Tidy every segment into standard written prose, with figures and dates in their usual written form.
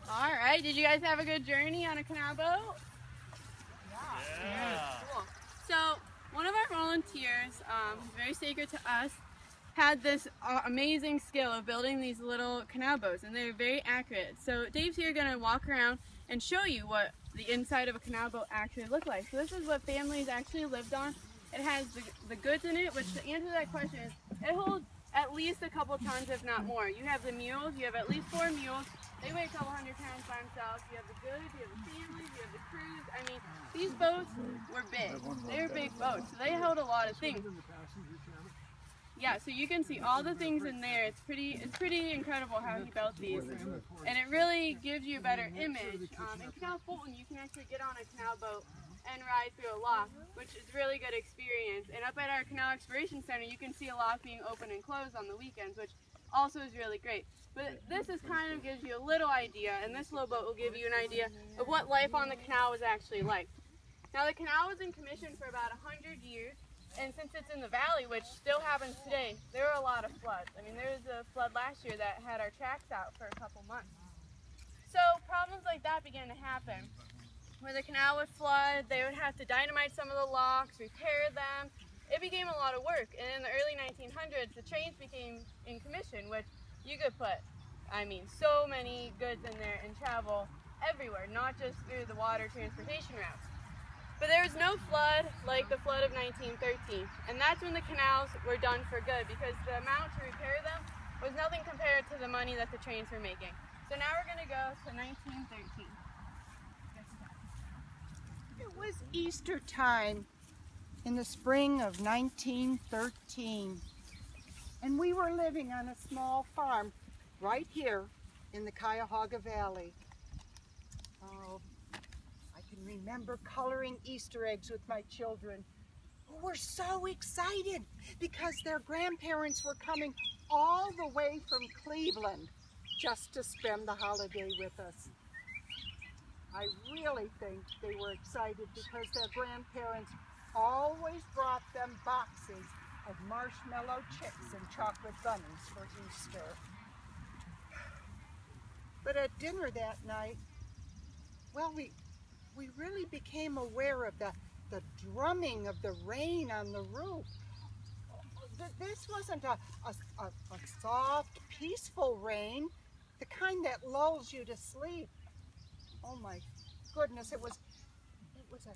All right, did you guys have a good journey on a canal boat? Yeah. Cool. So one of our volunteers, who's very sacred to us, had this amazing skill of building these little canal boats, and they're very accurate. So Dave's here going to walk around and show you what the inside of a canal boat actually look like. So this is what families actually lived on. It has the goods in it, which, to answer that question, is it holds at least a couple tons, if not more. You have the mules, you have at least 4 mules. They weigh a couple hundred pounds by themselves. You have the goods, you have the families, you have the crews. I mean, these boats were big. They were big boats, so they held a lot of things. Yeah, so you can see all the things in there. It's pretty incredible how he built these, and it really gives you a better image. In Canal Fulton, you can actually get on a canal boat and ride through a lock, which is a really good experience. And up at our Canal Exploration Center, you can see a lock being open and closed on the weekends, which also is really great. But this is kind of gives you a little idea, and this little boat will give you an idea of what life on the canal was actually like. Now, the canal was in commission for about 100 years. And since it's in the valley, which still happens today, there are a lot of floods. I mean, there was a flood last year that had our tracks out for a couple months. So problems like that began to happen. Where the canal would flood, they would have to dynamite some of the locks, repair them. It became a lot of work. And in the early 1900s, the trains became in commission, which you could put, I mean, so many goods in there and travel everywhere, not just through the water transportation routes. But there was no flood like the flood of 1913, and that's when the canals were done for good, because the amount to repair them was nothing compared to the money that the trains were making. So now we're going to go to 1913. It was Easter time in the spring of 1913, and we were living on a small farm right here in the Cuyahoga Valley. Oh, I can remember coloring Easter eggs with my children, who were so excited because their grandparents were coming all the way from Cleveland just to spend the holiday with us. I really think they were excited because their grandparents always brought them boxes of marshmallow chicks and chocolate bunnies for Easter. But at dinner that night, well, we really became aware of the drumming of the rain on the roof. This wasn't a soft, peaceful rain, the kind that lulls you to sleep. Oh my goodness, it was a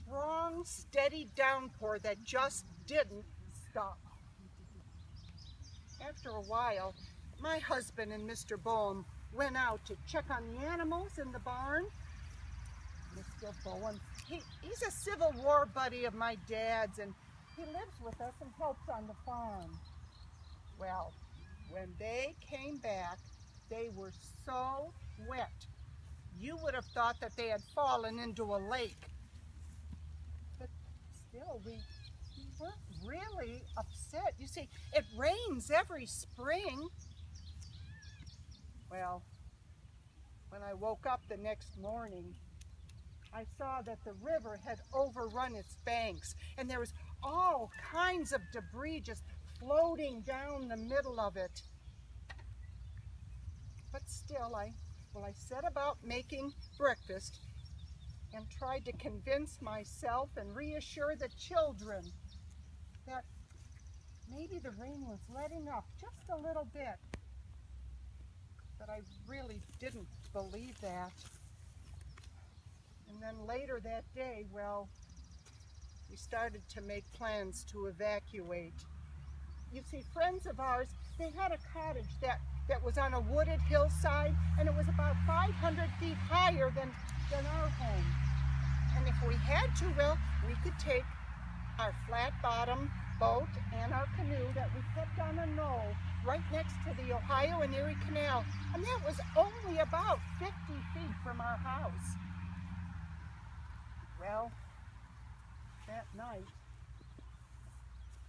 strong, steady downpour that just didn't stop. After a while, my husband and Mr. Bowen went out to check on the animals in the barn. Mr. Bowen, he's a Civil War buddy of my dad's, and he lives with us and helps on the farm. Well, when they came back, they were so wet, you would have thought that they had fallen into a lake. But still, we weren't really upset. You see, it rains every spring. Well, when I woke up the next morning, I saw that the river had overrun its banks, and there was all kinds of debris just floating down the middle of it. But still, I set about making breakfast and tried to convince myself and reassure the children that maybe the rain was letting up just a little bit. But I really didn't believe that. And then later that day, well, we started to make plans to evacuate. You see, friends of ours, they had a cottage that was on a wooded hillside, and it was about 500 feet higher than our home. And if we had to, well, we could take our flat-bottom boat and our canoe that we kept on a knoll right next to the Ohio and Erie Canal, and that was only about 50 feet from our house. Well, that night,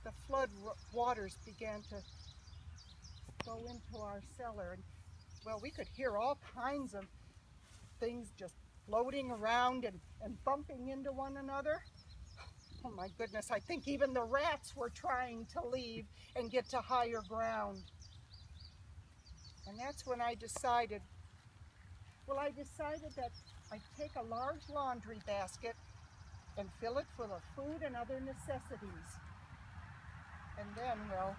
the flood waters began to go into our cellar. And, well, we could hear all kinds of things just floating around and bumping into one another. Oh my goodness, I think even the rats were trying to leave and get to higher ground. And that's when I decided Well, I decided that I'd take a large laundry basket and fill it full of food and other necessities. And then, well,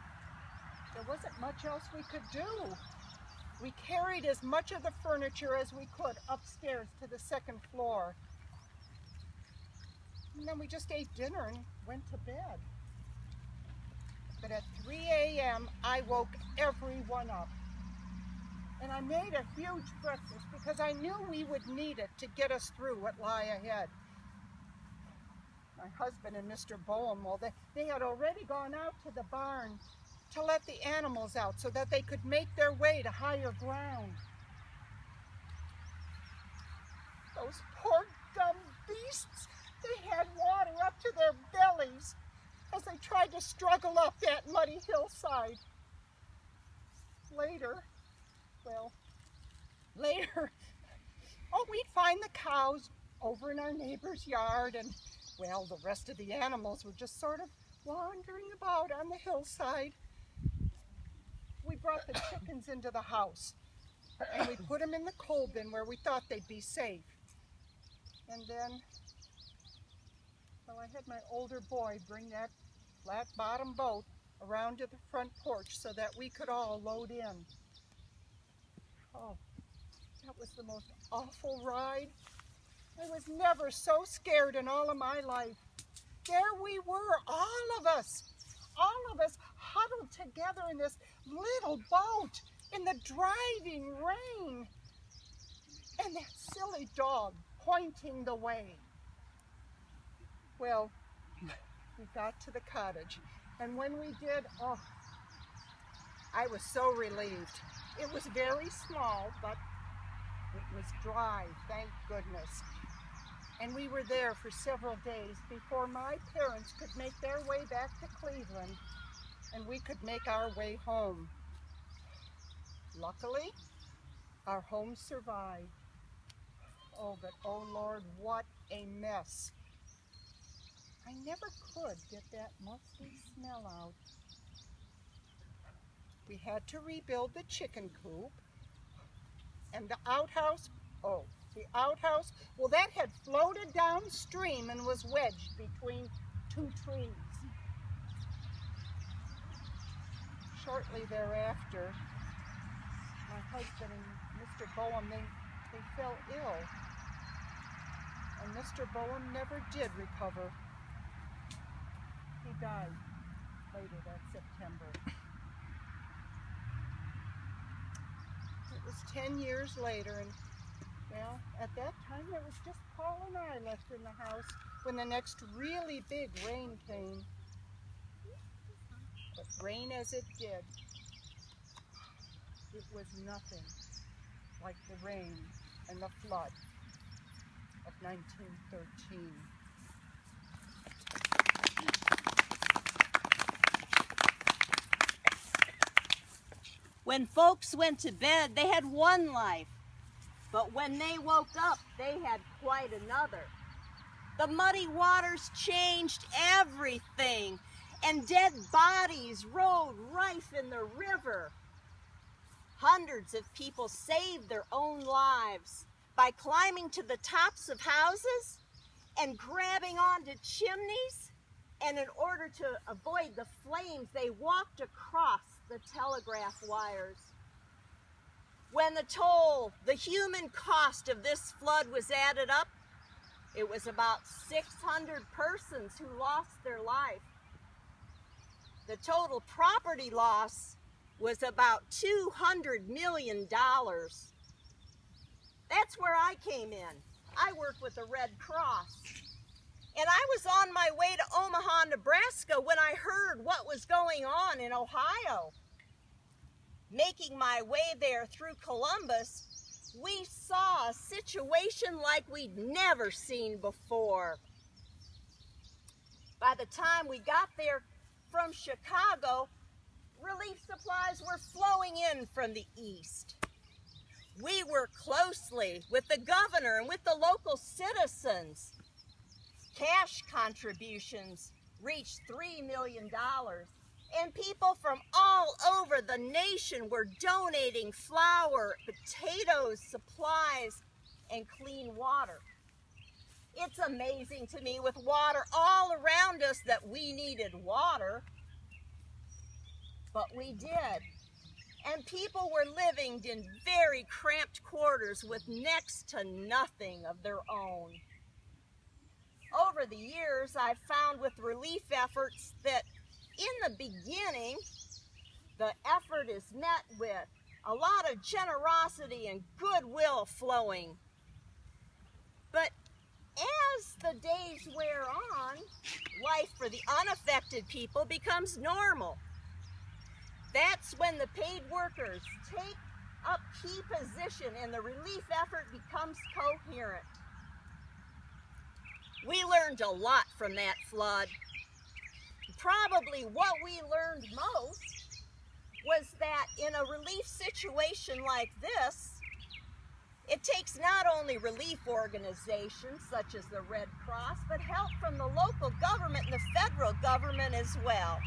there wasn't much else we could do. We carried as much of the furniture as we could upstairs to the second floor. And then we just ate dinner and went to bed. But at 3 a.m., I woke everyone up. And I made a huge breakfast because I knew we would need it to get us through what lay ahead. My husband and Mr. Boehm, well, they had already gone out to the barn to let the animals out so that they could make their way to higher ground. Those poor dumb beasts, they had water up to their bellies as they tried to struggle up that muddy hillside. Later, we'd find the cows over in our neighbor's yard, and, well, the rest of the animals were just sort of wandering about on the hillside. We brought the chickens into the house, and we put them in the coal bin where we thought they'd be safe. And then, well, I had my older boy bring that flat-bottom boat around to the front porch so that we could all load in. Oh, that was the most awful ride. I was never so scared in all of my life. There we were, all of us huddled together in this little boat in the driving rain. And that silly dog pointing the way. Well, we got to the cottage, and when we did, oh, I was so relieved. It was very small, but it was dry, thank goodness. And we were there for several days before my parents could make their way back to Cleveland and we could make our way home. Luckily, our home survived. Oh, but oh Lord, what a mess. I never could get that musty smell out. We had to rebuild the chicken coop. And the outhouse, the outhouse, well, that had floated downstream and was wedged between two trees. Shortly thereafter, my husband and Mr. Boehm, they fell ill. And Mr. Boehm never did recover. He died later that September. It was 10 years later, and well, at that time there was just Paul and I left in the house when the next really big rain came. But rain as it did, it was nothing like the rain and the flood of 1913. When folks went to bed, they had one life. But when they woke up, they had quite another. The muddy waters changed everything, and dead bodies rode rife in the river. Hundreds of people saved their own lives by climbing to the tops of houses and grabbing onto chimneys. And in order to avoid the flames, they walked across the telegraph wires. When the toll, the human cost of this flood was added up, it was about 600 persons who lost their life. The total property loss was about $200 million. That's where I came in. I work with the Red Cross. And I was on my way to Omaha, Nebraska when I heard what was going on in Ohio. Making my way there through Columbus, we saw a situation like we'd never seen before. By the time we got there from Chicago, relief supplies were flowing in from the east. We worked closely with the governor and with the local citizens. Cash contributions reached $3 million, And people from all over the nation were donating flour, potatoes, supplies, and clean water. It's amazing to me, with water all around us, that we needed water. But we did. And people were living in very cramped quarters with next to nothing of their own. Over the years, I've found with relief efforts that in the beginning, the effort is met with a lot of generosity and goodwill flowing. But as the days wear on, life for the unaffected people becomes normal. That's when the paid workers take up key position and the relief effort becomes coherent. We learned a lot from that flood. Probably what we learned most was that in a relief situation like this, it takes not only relief organizations such as the Red Cross, but help from the local government and the federal government as well.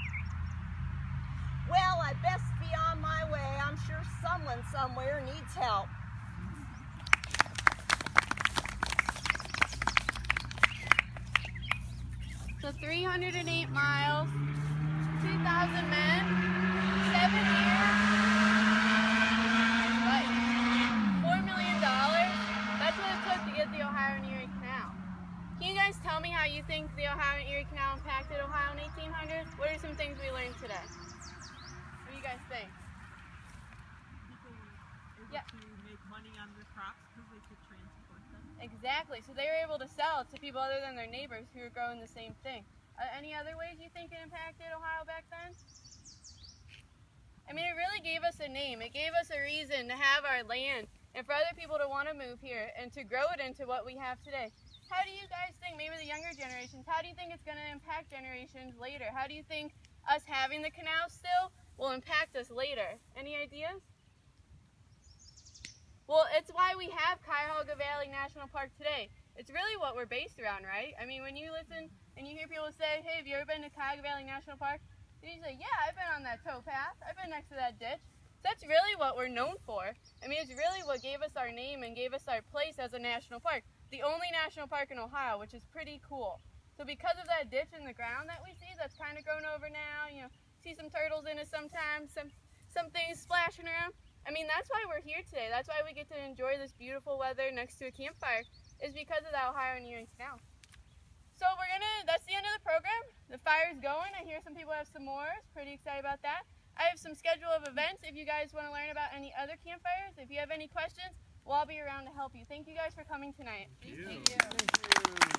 Well, I best be on my way. I'm sure someone somewhere needs help. So 308 miles, 2,000 men, 7 years, what, $4 million? That's what it took to get the Ohio and Erie Canal. Can you guys tell me how you think the Ohio and Erie Canal impacted Ohio in 1800? What are some things we learned today? What do you guys think? People were able to make money on their crops because they could transport them. Exactly. So they were able to sell it to people other than their neighbors who were growing the same thing. Any other ways you think it impacted Ohio back then? I mean, it really gave us a name. It gave us a reason to have our land and for other people to want to move here and to grow it into what we have today. How do you guys think, maybe the younger generations, how do you think it's going to impact generations later? How do you think us having the canal still will impact us later? Any ideas? Well, it's why we have Cuyahoga Valley National Park today. It's really what we're based around, right? I mean, when you listen and you hear people say, hey, have you ever been to Cuyahoga Valley National Park? And you say, yeah, I've been on that towpath. I've been next to that ditch. So that's really what we're known for. I mean, it's really what gave us our name and gave us our place as a national park. The only national park in Ohio, which is pretty cool. So because of that ditch in the ground that we see, that's kind of grown over now, you know, see some turtles in it sometimes, some things splashing around. I mean, that's why we're here today. That's why we get to enjoy this beautiful weather next to a campfire, is because of the Ohio and Erie Canal. So that's the end of the program. The fire's going. I hear some people have s'mores. Pretty excited about that. I have some schedule of events if you guys want to learn about any other campfires. If you have any questions, we'll all be around to help you. Thank you guys for coming tonight. Thank you. Thank you.